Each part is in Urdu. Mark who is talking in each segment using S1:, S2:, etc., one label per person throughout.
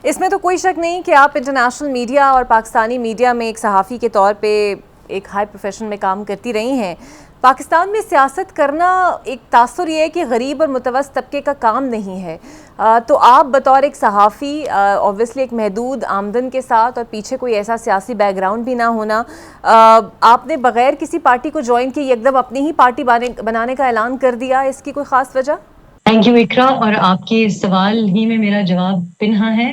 S1: اس میں تو کوئی شک نہیں کہ آپ انٹرنیشنل میڈیا اور پاکستانی میڈیا میں ایک صحافی کے طور پہ ایک ہائی پروفیشن میں کام کرتی رہی ہیں. پاکستان میں سیاست کرنا ایک تاثر یہ ہے کہ غریب اور متوسط طبقے کا کام نہیں ہے. تو آپ بطور ایک صحافی اوبویسلی ایک محدود آمدن کے ساتھ اور پیچھے کوئی ایسا سیاسی بیک گراؤنڈ بھی نہ ہونا, آپ نے بغیر کسی پارٹی کو جوائن کیے یکدم اپنی ہی پارٹی بنانے کا اعلان کر دیا, اس کی کوئی خاص وجہ؟
S2: تھینک یو اقرا. اور آپ کے سوال ہی میں میرا جواب پنہا ہے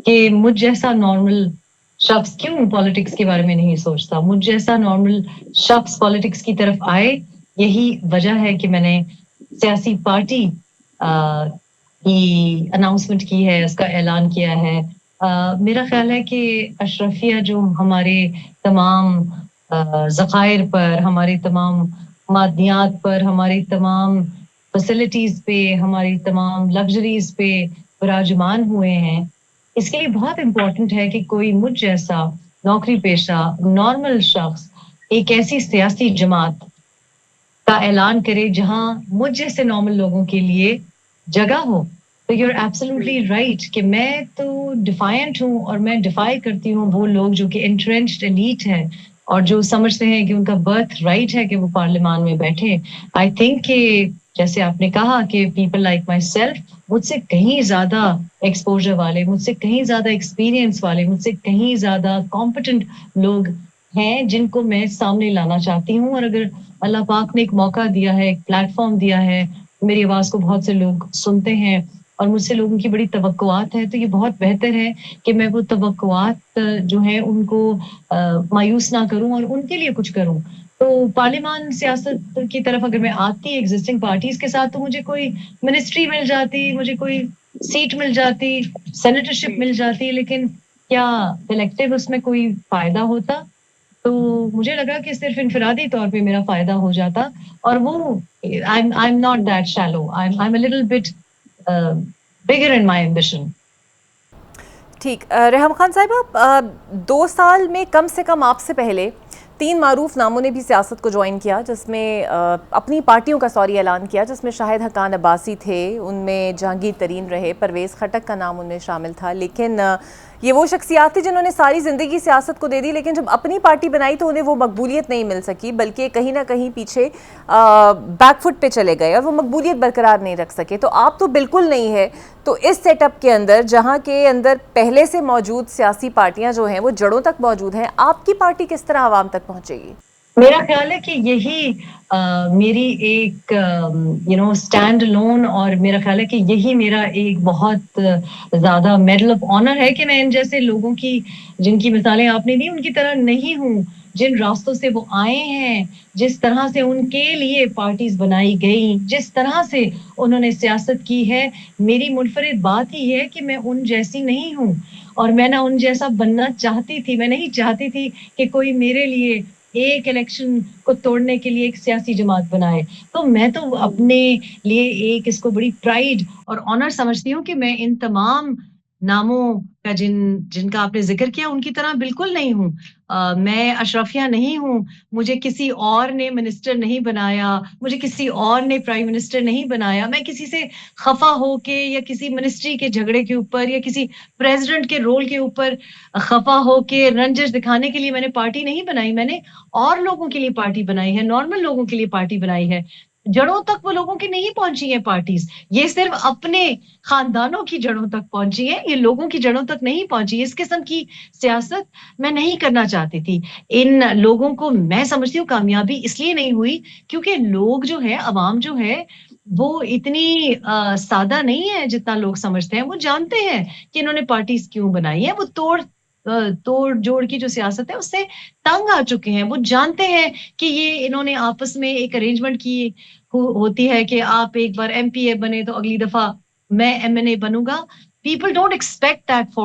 S2: کہ مجھ جیسا نارمل شخص کیوں پالیٹکس کے بارے میں نہیں سوچتا. مجھ جیسا نارمل شخص پالیٹکس کی طرف آئے, یہی وجہ ہے کہ میں نے سیاسی پارٹی کی اناؤنسمنٹ کی ہے, اس کا اعلان کیا ہے. میرا خیال ہے کہ اشرفیہ جو ہمارے تمام ذخائر پر, ہمارے تمام مادیات پر, ہماری تمام فیسلٹیز پہ, ہماری تمام لگژریز پہ براجمان ہوئے ہیں, اس کے لیے بہت امپورٹنٹ ہے کہ کوئی مجھ جیسا نوکری پیشہ نارمل شخص ایک ایسی سیاسی جماعت کا اعلان کرے جہاں مجھ جیسے نارمل لوگوں کے لیے جگہ ہو. تو یو آر ایبسلیوٹلی رائٹ کہ میں تو ڈیفائنٹ ہوں, اور میں ڈیفائی کرتی ہوں وہ لوگ جو کہ انٹرینچڈ ایلیٹ ہیں اور جو سمجھتے ہیں کہ ان کا برتھ رائٹ ہے کہ وہ پارلیمان میں بیٹھے. آئی تھنک کہ جیسے آپ نے کہا کہ پیپل لائک مائی سیلف, مجھ سے کہیں زیادہ ایکسپوجر والے, مجھ سے کہیں زیادہ ایکسپیرینس والے, مجھ سے کہیں زیادہ کمپٹنٹ لوگ ہیں جن کو میں سامنے لانا چاہتی ہوں. اور اگر اللہ پاک نے ایک موقع دیا ہے, ایک پلیٹ فارم دیا ہے, میری آواز کو بہت سے لوگ سنتے ہیں اور مجھ سے لوگوں کی بڑی توقعات ہیں, تو یہ بہت بہتر ہے کہ میں وہ توقعات جو ہیں ان کو مایوس نہ کروں اور ان کے لیے کچھ کروں. تو پارلیمان سیاست کی طرف اگر میں آتی ایگزسٹنگ پارٹیز کے ساتھ, تو مجھے کوئی منسٹری مل جاتی, مجھے کوئی سیٹ مل جاتی, سینیٹرشپ مل جاتی, لیکن کیا کلیکٹیو اس میں کوئی فائدہ ہوتا؟ تو مجھے لگا کہ صرف انفرادی طور پہ میرا فائدہ ہو جاتا, اور وہ I'm not that shallow. I'm a little bit bigger in my ambition.
S1: ٹھیک. ریحام خان صاحبہ, 2 سال میں کم سے کم آپ سے پہلے 3 معروف ناموں نے بھی سیاست کو جوائن کیا, جس میں اپنی پارٹیوں کا اعلان کیا, جس میں شاہد حقان عباسی تھے, ان میں جہانگیر ترین رہے, پرویز خٹک کا نام ان میں شامل تھا. لیکن یہ وہ شخصیات تھی جنہوں نے ساری زندگی سیاست کو دے دی, لیکن جب اپنی پارٹی بنائی تو انہیں وہ مقبولیت نہیں مل سکی, بلکہ کہیں نہ کہیں پیچھے بیک فٹ پہ چلے گئے اور وہ مقبولیت برقرار نہیں رکھ سکے. تو آپ تو بالکل نہیں ہے. تو اس سیٹ اپ کے اندر, جہاں کے اندر پہلے سے موجود سیاسی پارٹیاں جو ہیں وہ جڑوں تک موجود ہیں, آپ کی پارٹی کس طرح عوام تک پہنچے گی؟
S2: میرا خیال ہے کہ یہی میری ایک اسٹینڈ لون, اور میرا خیال ہے کہ یہی میرا ایک بہت زیادہ میڈل آف آنر ہے کہ میں ان جیسے لوگوں کی, جن کی مثالیں آپ نے دی, ان کی طرح نہیں ہوں. جن راستوں سے وہ آئے ہیں, جس طرح سے ان کے لیے پارٹیز بنائی گئی, جس طرح سے انہوں نے سیاست کی ہے, میری منفرد بات ہی ہے کہ میں ان جیسی نہیں ہوں, اور میں نہ ان جیسا بننا چاہتی تھی. میں نہیں چاہتی تھی کہ کوئی میرے لیے ایک الیکشن کو توڑنے کے لیے ایک سیاسی جماعت بنائے. تو میں تو اپنے لیے ایک اس کو بڑی پرائیڈ اور آنر سمجھتی ہوں کہ میں ان تمام ناموں کا جن کا آپ نے ذکر کیا ان کی طرح بالکل نہیں ہوں. میں اشرفیہ نہیں ہوں, مجھے کسی اور نے منسٹر نہیں بنایا, مجھے کسی اور نے پرائم منسٹر نہیں بنایا. میں کسی سے خفا ہو کے یا کسی منسٹری کے جھگڑے کے اوپر یا کسی پریزیڈنٹ کے رول کے اوپر خفا ہو کے رنجش دکھانے کے لیے میں نے پارٹی نہیں بنائی. میں نے اور لوگوں کے لیے پارٹی بنائی ہے, نارمل لوگوں کے لیے پارٹی بنائی ہے. جڑوں تک وہ لوگوں کی نہیں پہنچی ہیں پارٹیز, یہ صرف اپنے خاندانوں کی جڑوں تک پہنچی ہیں, یہ لوگوں کی جڑوں تک نہیں پہنچی. اس قسم کی سیاست میں نہیں کرنا چاہتی تھی. ان لوگوں کو میں سمجھتی ہوں کامیابی اس لیے نہیں ہوئی کیونکہ لوگ جو ہے, عوام جو ہے, وہ اتنی سادہ نہیں ہے جتنا لوگ سمجھتے ہیں. وہ جانتے ہیں کہ انہوں نے پارٹیز کیوں بنائی ہے. وہ توڑ جوڑ کی جو سیاست ہے اس سے تنگ آ چکے ہیں. وہ جانتے ہیں کہ یہ انہوں نے آپس میں ایک ارینجمنٹ کی ہوتی ہے کہ آپ ایک بار ایم پی اے بنے تو اگلی دفعہ میں ایم این اے بنوں گا. People don't expect that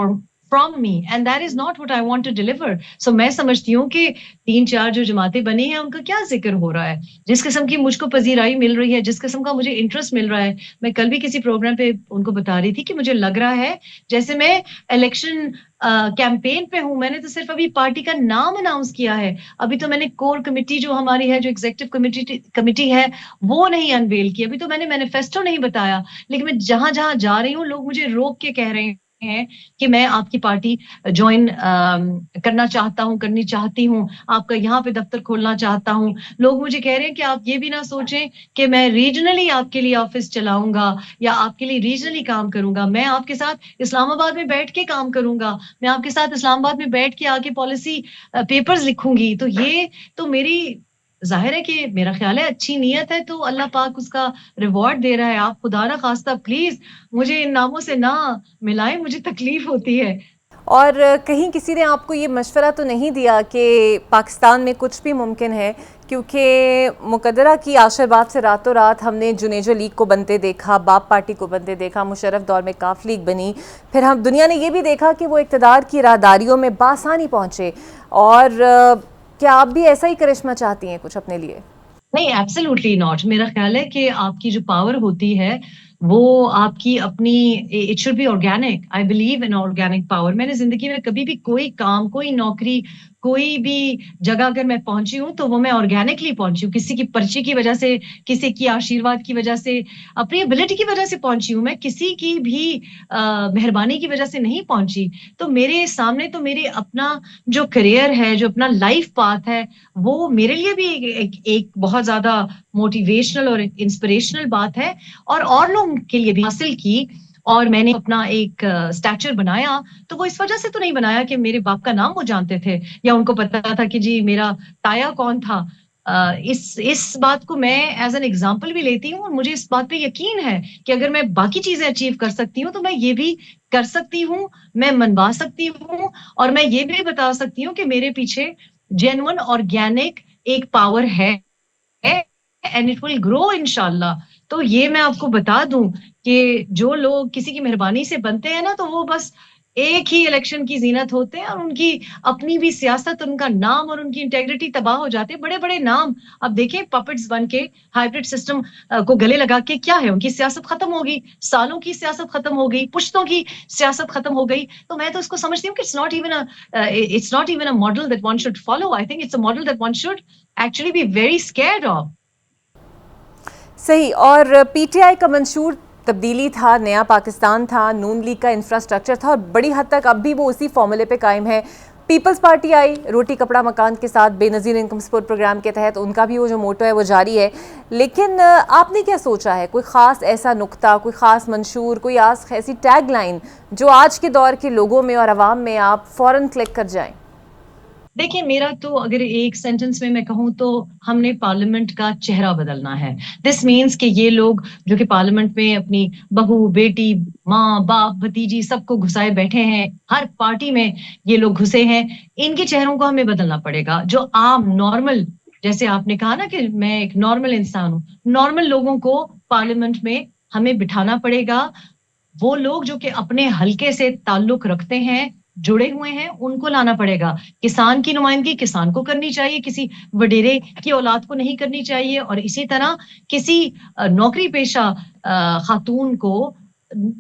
S2: from me and that is not what I want to deliver. So میں سمجھتی ہوں کہ 3-4 جو جماعتیں بنی ہیں ان کا کیا ذکر ہو رہا ہے. جس قسم کی مجھ کو پذیرائی مل رہی ہے, جس قسم کا مجھے انٹرسٹ مل رہا ہے, میں کل بھی کسی پروگرام پہ ان کو بتا رہی تھی کہ مجھے لگ رہا ہے جیسے میں الیکشن کیمپین پہ ہوں. میں نے تو صرف ابھی پارٹی کا نام اناؤنس کیا ہے, ابھی تو میں نے کور کمیٹی جو ہماری ہے, جو ایگزیکٹو کمیٹی ہے, وہ نہیں انویل کی, ابھی تو میں نے مینیفیسٹو نہیں بتایا. لیکن میں جہاں جہاں جا رہی ہوں لوگ مجھے روک کے کہہ رہے ہیں ہیں کہ میں آپ کی پارٹی جوائن کرنا چاہتا ہوں، کرنی چاہتی ہوں، آپ کا یہاں پہ دفتر کھولنا چاہتا ہوں. لوگ مجھے کہہ رہے ہیں کہ آپ یہ بھی نہ سوچیں کہ میں ریجنلی آپ کے لیے آفس چلاؤں گا یا آپ کے لیے ریجنلی کام کروں گا. میں آپ کے ساتھ اسلام آباد میں بیٹھ کے کام کروں گا، میں آپ کے ساتھ اسلام آباد میں بیٹھ کے آگے پالیسی پیپرز لکھوں گی. تو یہ تو میری ظاہر ہے کہ میرا خیال ہے اچھی نیت ہے تو اللہ پاک اس کا ریوارڈ دے رہا ہے. آپ خدا نہ خواستہ پلیز مجھے ان ناموں سے نہ ملائیں، مجھے تکلیف ہوتی ہے.
S1: اور کہیں کسی نے آپ کو یہ مشورہ تو نہیں دیا کہ پاکستان میں کچھ بھی ممکن ہے؟ کیونکہ مقدرہ کی آشرواد سے راتوں رات ہم نے جنیجو لیگ کو بنتے دیکھا، باپ پارٹی کو بنتے دیکھا، مشرف دور میں کاف لیگ بنی، پھر ہم دنیا نے یہ بھی دیکھا کہ وہ اقتدار کی راہداریوں میں بآسانی پہنچے. اور کیا آپ بھی ایسا ہی کرشمہ چاہتی ہیں کچھ اپنے لیے؟
S2: نہیں، ایبسلیوٹلی ناٹ. میرا خیال ہے کہ آپ کی جو پاور ہوتی ہے وہ آپ کی اپنی it should be organic. I believe in organic power. میں نے زندگی میں کبھی بھی کوئی کام، کوئی نوکری، کوئی بھی جگہ اگر میں پہنچی ہوں تو وہ میں آرگینکلی پہنچی ہوں. کسی کی پرچی کی وجہ سے، کسی کی آشیرواد کی وجہ سے، اپنی ابلٹی کی وجہ سے پہنچی ہوں. میں کسی کی بھی مہربانی کی وجہ سے نہیں پہنچی. تو میرے سامنے تو میرے اپنا جو کریئر ہے، جو اپنا لائف پاتھ ہے، وہ میرے لیے بھی ایک بہت زیادہ موٹیویشنل اور انسپریشنل بات ہے، اور لوگوں کے لیے بھی حاصل کی. اور میں نے اپنا ایک اسٹیچر بنایا تو وہ اس وجہ سے تو نہیں بنایا کہ میرے باپ کا نام وہ جانتے تھے یا ان کو پتا تھا کہ جی میرا تایا کون تھا. اس بات کو میں ایز این ایگزامپل بھی لیتی ہوں، اور مجھے اس بات پہ یقین ہے کہ اگر میں باقی چیزیں اچیو کر سکتی ہوں تو میں یہ بھی کر سکتی ہوں، میں منوا سکتی ہوں. اور میں یہ بھی بتا سکتی ہوں کہ میرے پیچھے جینون آرگینک ایک پاور ہے اینڈ اٹ ول گرو انشاءاللہ. تو یہ میں آپ کو بتا دوں کہ جو لوگ کسی کی مہربانی سے بنتے ہیں نا تو وہ بس ایک ہی الیکشن کی زینت ہوتے ہیں، اور ان کی اپنی بھی سیاست، ان کا نام اور ان کی انٹیگریٹی تباہ ہو جاتے ہیں. بڑے بڑے نام اب دیکھیں پپٹس بن کے ہائیبرڈ سسٹم کو گلے لگا کے کیا ہے، ان کی سیاست ختم ہو گئی، سالوں کی سیاست ختم ہو گئی، پشتوں کی سیاست ختم ہو گئی. تو میں تو اس کو سمجھتی ہوں کہ it's not even a model that one should follow. I think it's a model that one should actually be very scared of.
S1: صحیح. اور پی ٹی آئی کا منشور تبدیلی تھا، نیا پاکستان تھا، نون لیگ کا انفراسٹرکچر تھا، اور بڑی حد تک اب بھی وہ اسی فارمولے پہ قائم ہے. پیپلز پارٹی آئی روٹی کپڑا مکان کے ساتھ، بے نظیر انکم سپورٹ پروگرام کے تحت، ان کا بھی وہ جو موٹو ہے وہ جاری ہے. لیکن آپ نے کیا سوچا ہے، کوئی خاص ایسا نقطہ، کوئی خاص منشور، کوئی ایسی ٹیگ لائن جو آج کے دور کے لوگوں میں اور عوام میں آپ فوراً کلک کر جائیں؟
S2: دیکھیں، میرا تو اگر ایک سینٹنس میں کہوں تو ہم نے پارلیمنٹ کا چہرہ بدلنا ہے. دس مینس کہ یہ لوگ جو کہ پارلیمنٹ میں اپنی بہو، بیٹی، ماں، باپ، بھتیجی سب کو گھسائے بیٹھے ہیں، ہر پارٹی میں یہ لوگ گھسے ہیں، ان کے چہروں کو ہمیں بدلنا پڑے گا. جو عام نارمل، جیسے آپ نے کہا نا کہ میں ایک نارمل انسان ہوں، نارمل لوگوں کو پارلیمنٹ میں ہمیں بٹھانا پڑے گا. وہ لوگ جو کہ اپنے حلقے سے تعلق رکھتے ہیں، جڑے ہوئے ہیں، ان کو لانا پڑے گا. کسان کی نمائندگی کسان کو کرنی چاہیے، کسی وڈیرے کی اولاد کو نہیں کرنی چاہیے. اور اسی طرح کسی نوکری پیشہ خاتون کو،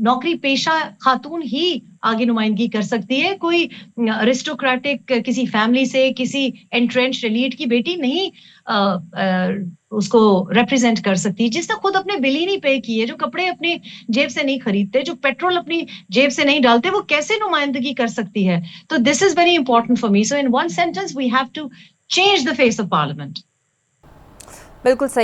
S2: نوکری پیشہ خاتون ہی آگے نمائندگی کر سکتی ہے. کوئی ارسٹوکریٹک کسی فیملی سے، کسی انٹرینچ ایلیٹ کی بیٹی نہیں اس کو ریپرزینٹ کر سکتی، جس نے خود اپنے بل ہی نہیں پے کیے، جو کپڑے اپنی جیب سے نہیں خریدتے، جو پیٹرول اپنی جیب سے نہیں ڈالتے، وہ کیسے نمائندگی کر سکتی ہے؟ تو this is very important for me. So in one sentence we have to change the face of parliament.
S1: بالکل صحیح.